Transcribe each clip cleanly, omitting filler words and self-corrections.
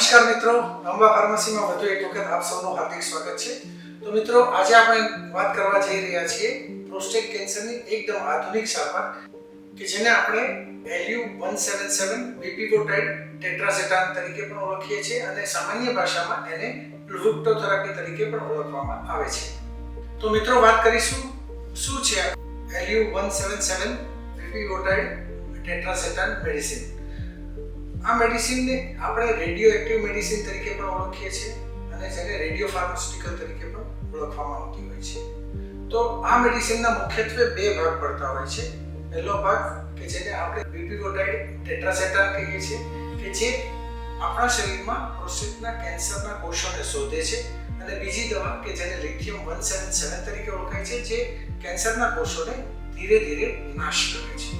નમસ્કાર મિત્રો, અંબા ફાર્મસીમાં વધુ એક વખત આપ સૌનું હાર્દિક સ્વાગત છે. તો મિત્રો, આજે આપણે વાત કરવા જઈ રહ્યા છીએ પ્રોસ્ટેટ કેન્સરની એકદમ આધુનિક સારવાર કે જેને આપણે LU-177 બીપીવોટાઇડ ટેટ્રાસેટાન તરીકે પણ ઓળખીએ છીએ અને સામાન્ય ભાષામાં એને પ્લુવિપ્ટોથેરાપી તરીકે પણ ઓળખવામાં આવે છે. તો મિત્રો, વાત કરીશું શું છે LU-177 બીપીવોટાઇડ ટેટ્રાસેટાન મેડિસિન. આ મેડિસિનને આપણે રેડિયો એક્ટિવ મેડિસિન તરીકે પણ ઓળખીએ છીએ અને જેને રેડિયો ફાર્માસ્યુટિકલ તરીકે પણ ઓળખવામાં આવતી હોય છે. તો આ મેડિસિનના મુખ્યત્વે બે ભાગ પડતા હોય છે. પહેલો ભાગ કે જેને આપણે બીપીવોટાઇડ ટેટ્રાસેટાન કહીએ છીએ કે જે આપણા શરીરમાં પ્રોસ્ટેટના કેન્સરના કોષોને શોધે છે, અને બીજી દવા કે જેને લિથિયમ-177 તરીકે ઓળખાય છે જે કેન્સરના કોષોને ધીરે ધીરે નાશ કરે છે.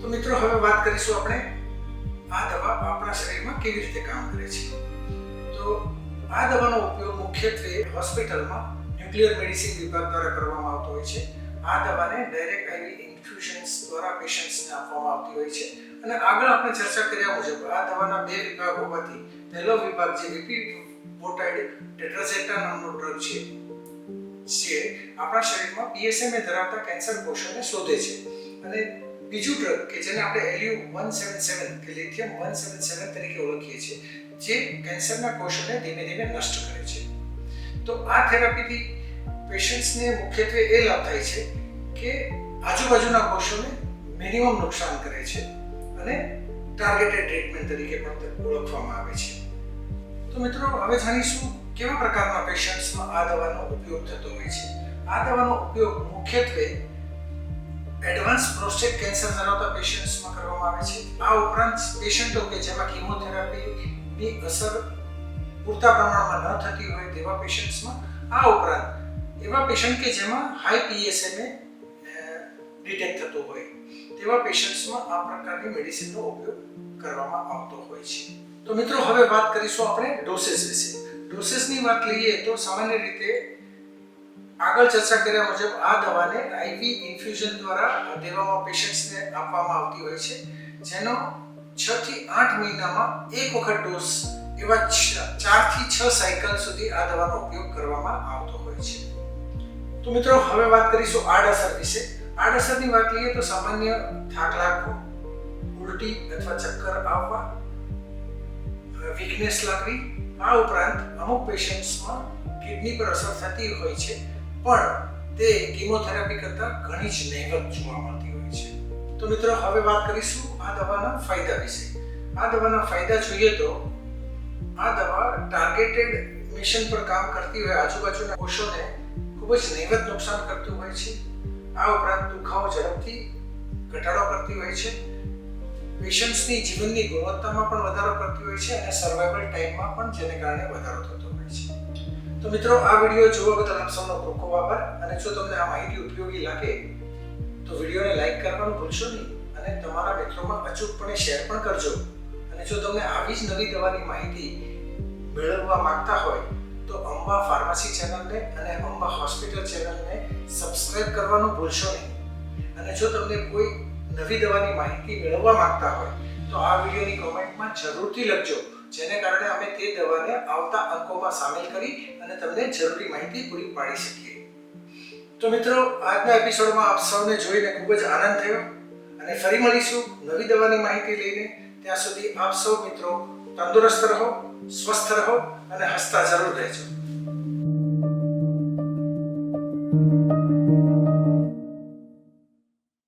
તો મિત્રો, હવે વાત કરીશું આપણે આ દવા આપણા શરીરમાં કેવી રીતે કામ કરે છે. તો આ દવાનો ઉપયોગ મુખ્યત્વે હોસ્પિટલમાં ન્યુક્લિયર મેડિસિન વિભાગ દ્વારા કરવામાં આવતો હોય છે. આ દવાને ડાયરેક્ટ આઈવી ઇન્ફ્યુઝન્સ દ્વારા પેશન્ટ્સને આપવામાં આવતી હોય છે. અને આગળ આપણે ચર્ચા કર્યા મુજબ આ દવાના બે વિભાગ હોવાથી પહેલો વિભાગ જે બીપીવોટાઇડ ટેટ્રાસેટાન નામનો ડ્રગ છે જે આપણા શરીરમાં PSMA ધરાવતા કેન્સર કોષોને શોધે છે, અને બીજું ડ્રગ કે જેને આપણે LU-177 કે લિથિયમ-177 તરીકે ઓળખીએ છીએ જે કેન્સરના કોષોને ધીમે ધીમે નષ્ટ કરે છે. તો આ થેરાપીથી પેશન્ટ્સને મુખ્યત્વે એ લાભ થાય છે કે આજુબાજુના કોષોને મિનિમમ નુકસાન કરે છે અને ટાર્ગેટેડ ટ્રીટમેન્ટ તરીકે પણ ઓળખવામાં આવે છે. તો મિત્રો, હવે જાણીશું કેવા પ્રકારના પેશન્ટ્સમાં આ દવાનો ઉપયોગ થતો હોય છે. આ દવાનો ઉપયોગ મુખ્યત્વે એડવાન્સ પ્રોસ્ટેટ કેન્સર ધરાવતા પેશન્ટ્સમાં કરવામાં આવે છે. આ ઉપરાંત પેશન્ટો કે જેમાં કીમોથેરાપીની અસર પૂરતા પ્રમાણમાં ન થતી હોય તેવા પેશન્ટ્સમાં, આ ઉપરાંત એવા પેશન્ટ કે જેમાં હાઈ PSMA ડિટેક્ટ થતો હોય તેવા પેશન્ટ્સમાં આ પ્રકારની મેડિસિનનો ઉપયોગ કરવામાં આવતો હોય છે. તો મિત્રો, હવે વાત કરીશું આપણે ડોસેસ વિશે. ડોસેસની વાત લઈએ તો સામાન્ય રીતે આગળ ચર્ચા કર્યા મુજબ આ દવાને આઈવી ઇન્ફ્યુઝન દ્વારા દેવામાં પેશન્ટ્સને આપવામાં આવતી હોય છે, જેનો 6 થી 8 મહિનામાં એક વખત ડોઝ એવા 4 થી 6 સાયકલ સુધી આ દવાનો ઉપયોગ કરવામાં આવતો હોય છે. તો મિત્રો, હવે વાત કરીશું આડઅસર વિશે. આડઅસરની વાત લઈએ તો સામાન્ય થાક લાગવો, ઉલટી અથવા ચક્કર આવવા, વીકનેસ લાગવી, આ ઉપરાંત અમુક પેશન્ટ્સમાં કિડની પર અસર થતી હોય છે, પણ તે કીમોથેરાપી કરતાં ઘણી જ નહિવત જોવા મળતી હોય છે. તો મિત્રો, હવે વાત કરીશું આ દવાના ફાયદા વિશે. આ દવાના ફાયદા જોઈએ તો આ દવા ટાર્ગેટેડ મિશન પર કામ કરતી હોય આજુબાજુના કોષોને ખૂબ જ નહિવત નુકસાન કરતું હોય છે. આ ઉપરાંત દુખાવો ઝડપથી ઘટાડો કરતી હોય છે, પેશન્ટ્સની જીવનની ગુણવત્તામાં પણ વધારો કરતી હોય છે અને સર્વાઇવલ ટાઈમમાં પણ જેને કારણે વધારો થતો હોય છે. તો મિત્રો, આ વિડીયો જોવા બદલ આપ સૌનો ખૂબ ખૂબ આભાર. અને જો તમને આ માહિતી ઉપયોગી લાગે તો વિડીયોને લાઈક કરવાનું ભૂલશો નહીં અને તમારા મિત્રોમાં અચૂકપણે શેર પણ કરજો. અને જો તમને આવી જ નવી દવાની માહિતી મેળવવા માંગતા હોય તો અંબા ફાર્મસી ચેનલને અને અંબા હોસ્પિટલ ચેનલને સબસ્ક્રાઇબ કરવાનું ભૂલશો નહીં. અને જો તમને કોઈ નવી દવાની માહિતી મેળવવા માંગતા હોય તો આ વિડીયોની કોમેન્ટમાં જરૂરથી લખજો, જેને કારણે અમે તે દવાને આવતા અંકોમાં સામેલ કરી અને તમને જરૂરી માહિતી પૂરી પાડી શકીએ. તો મિત્રો, આજના એપિસોડમાં આપ સૌને જોઈને ખૂબ જ આનંદ થયો અને ફરી મળીશું નવી દવાની માહિતી લઈને. ત્યાં સુધી આપ સૌ મિત્રો તંદુરસ્ત રહો, સ્વસ્થ રહો અને હસતા જરૂર રહેજો.